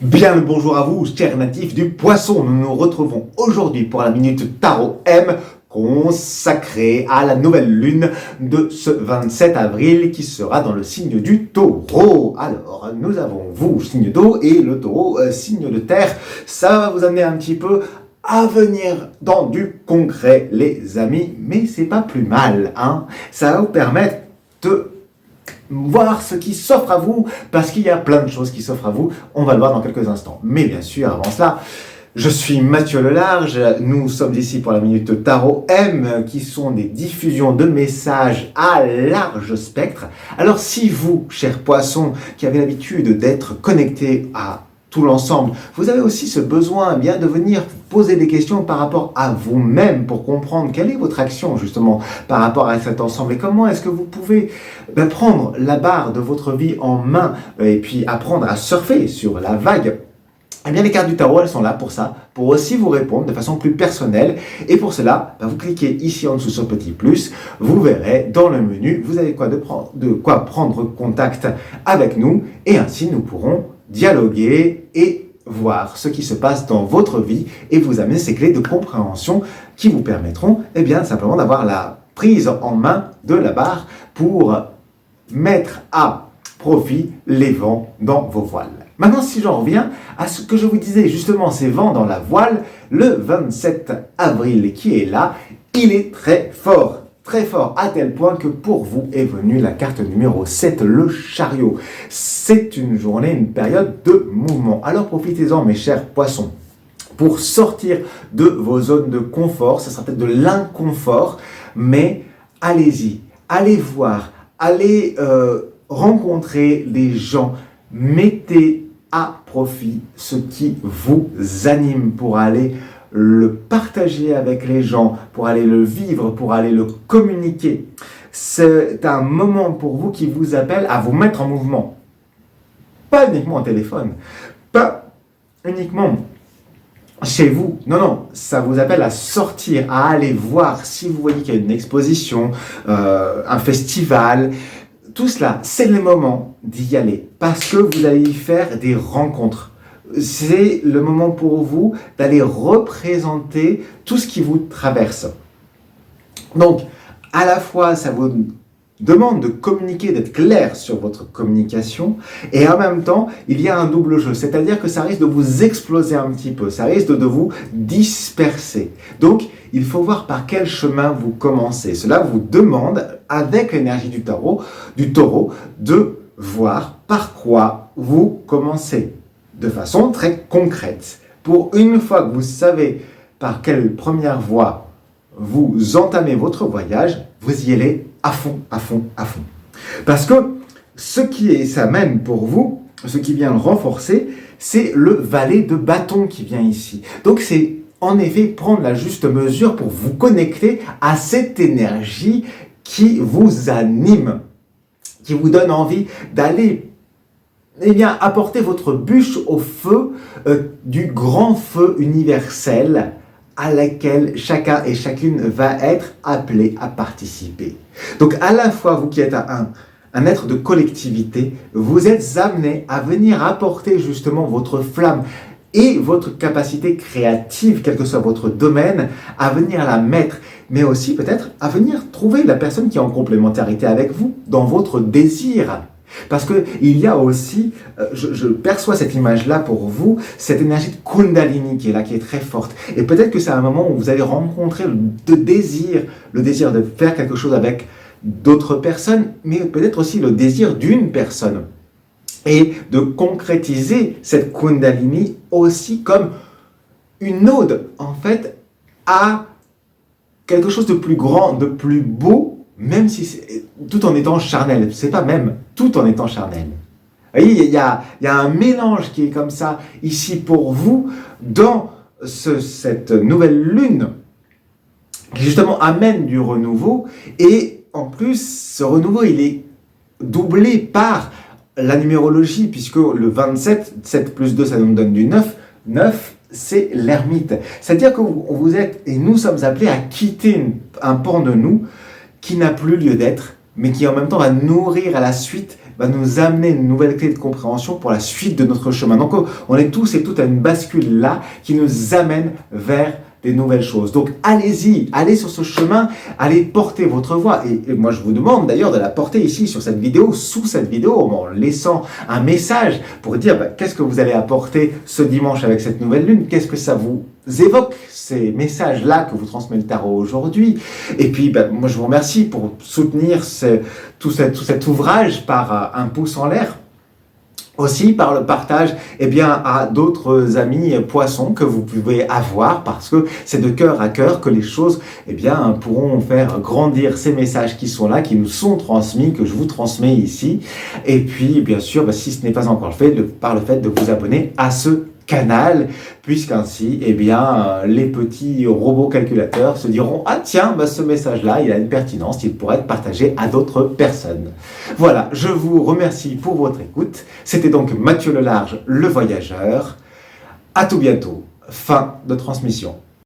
Bien le bonjour à vous, chers natifs du poisson. Nous nous retrouvons aujourd'hui pour la Minute Tarot M consacrée à la nouvelle lune de ce 27 avril qui sera dans le signe du taureau. Alors, nous avons vous, signe d'eau, et le taureau, signe de terre. Ça va vous amener un petit peu à venir dans du concret, les amis, mais c'est pas plus mal, hein. Ça va vous permettre de voir ce qui s'offre à vous, parce qu'il y a plein de choses qui s'offrent à vous. On va le voir dans quelques instants. Mais bien sûr, avant cela, je suis Mathieu Lelarge. Nous sommes ici pour la Minute Tarot M, qui sont des diffusions de messages à large spectre. Alors si vous, chers poissons, qui avez l'habitude d'être connectés à tout l'ensemble, vous avez aussi ce besoin bien de venir poser des questions par rapport à vous-même pour comprendre quelle est votre action justement par rapport à cet ensemble et comment est-ce que vous pouvez prendre la barre de votre vie en main et puis apprendre à surfer sur la vague. Eh bien, les cartes du tarot, elles sont là pour ça, pour aussi vous répondre de façon plus personnelle. Et pour cela, vous cliquez ici en dessous sur petit plus, vous verrez dans le menu, vous avez de quoi prendre contact avec nous et ainsi nous pourrons dialoguer et voir ce qui se passe dans votre vie et vous amener ces clés de compréhension qui vous permettront simplement d'avoir la prise en main de la barre pour mettre à profit les vents dans vos voiles. Maintenant, si j'en reviens à ce que je vous disais, justement, ces vents dans la voile, le 27 avril qui est là, il est très fort à tel point que pour vous est venue la carte numéro 7, le chariot. C'est une journée, une période de mouvement. Alors profitez-en, mes chers poissons, pour sortir de vos zones de confort. Ça sera peut-être de l'inconfort, mais allez-y, allez voir, allez rencontrer des gens, mettez à profit ce qui vous anime pour aller le partager avec les gens, pour aller le vivre, pour aller le communiquer. C'est un moment pour vous qui vous appelle à vous mettre en mouvement. Pas uniquement au téléphone, pas uniquement chez vous. Non, ça vous appelle à sortir, à aller voir si vous voyez qu'il y a une exposition, un festival. Tout cela, c'est le moment d'y aller parce que vous allez y faire des rencontres. C'est le moment pour vous d'aller représenter tout ce qui vous traverse. Donc, à la fois, ça vous demande de communiquer, d'être clair sur votre communication, et en même temps, il y a un double jeu, c'est-à-dire que ça risque de vous exploser un petit peu, ça risque de vous disperser. Donc, il faut voir par quel chemin vous commencez. Cela vous demande, avec l'énergie du taureau, de voir par quoi vous commencez, de façon très concrète. Pour une fois que vous savez par quelle première voie vous entamez votre voyage, vous y allez à fond. Parce que ce qui s'amène pour vous, ce qui vient le renforcer, c'est le valet de bâton qui vient ici. Donc c'est en effet prendre la juste mesure pour vous connecter à cette énergie qui vous anime, qui vous donne envie d'aller apporter votre bûche au feu du grand feu universel à laquelle chacun et chacune va être appelé à participer. Donc à la fois, vous qui êtes un être de collectivité, vous êtes amené à venir apporter justement votre flamme et votre capacité créative, quel que soit votre domaine, à venir la mettre, mais aussi peut-être à venir trouver la personne qui est en complémentarité avec vous dans votre désir. Parce qu'il y a aussi, je perçois cette image-là pour vous, cette énergie de Kundalini qui est là, qui est très forte. Et peut-être que c'est un moment où vous allez rencontrer le désir de faire quelque chose avec d'autres personnes, mais peut-être aussi le désir d'une personne. Et de concrétiser cette Kundalini aussi comme une ode, en fait, à quelque chose de plus grand, de plus beau, même si tout en étant charnel, c'est pas même, tout en étant charnel. Vous voyez, il y a un mélange qui est comme ça, ici pour vous, dans cette nouvelle lune, qui justement amène du renouveau, et en plus, ce renouveau, il est doublé par la numérologie, puisque le 27, 7 plus 2, ça nous donne du 9, 9, c'est l'ermite. C'est-à-dire que vous êtes, et nous sommes appelés à quitter un pan de nous, qui n'a plus lieu d'être, mais qui en même temps va nourrir à la suite va nous amener une nouvelle clé de compréhension pour la suite de notre chemin. Donc on est tous et toutes à une bascule là qui nous amène vers des nouvelles choses. Donc allez-y, allez sur ce chemin, allez porter votre voix. Et moi je vous demande d'ailleurs de la porter ici sur cette vidéo, sous cette vidéo, en laissant un message pour dire qu'est-ce que vous allez apporter ce dimanche avec cette nouvelle lune, qu'est-ce que ça vous évoque, ces messages-là que vous transmet le tarot aujourd'hui. Et puis moi je vous remercie pour soutenir tout cet ouvrage par un pouce en l'air. Aussi par le partage à d'autres amis poissons que vous pouvez avoir, parce que c'est de cœur à cœur que les choses pourront faire grandir ces messages qui sont là, qui nous sont transmis, que je vous transmets ici. Et puis bien sûr, si ce n'est pas encore fait, par le fait de vous abonner à ce canal, puisqu'ainsi les petits robots calculateurs se diront « Ah tiens, ce message-là, il a une pertinence, il pourrait être partagé à d'autres personnes. » Voilà, je vous remercie pour votre écoute. C'était donc Mathieu Lelarge, le voyageur. À tout bientôt. Fin de transmission.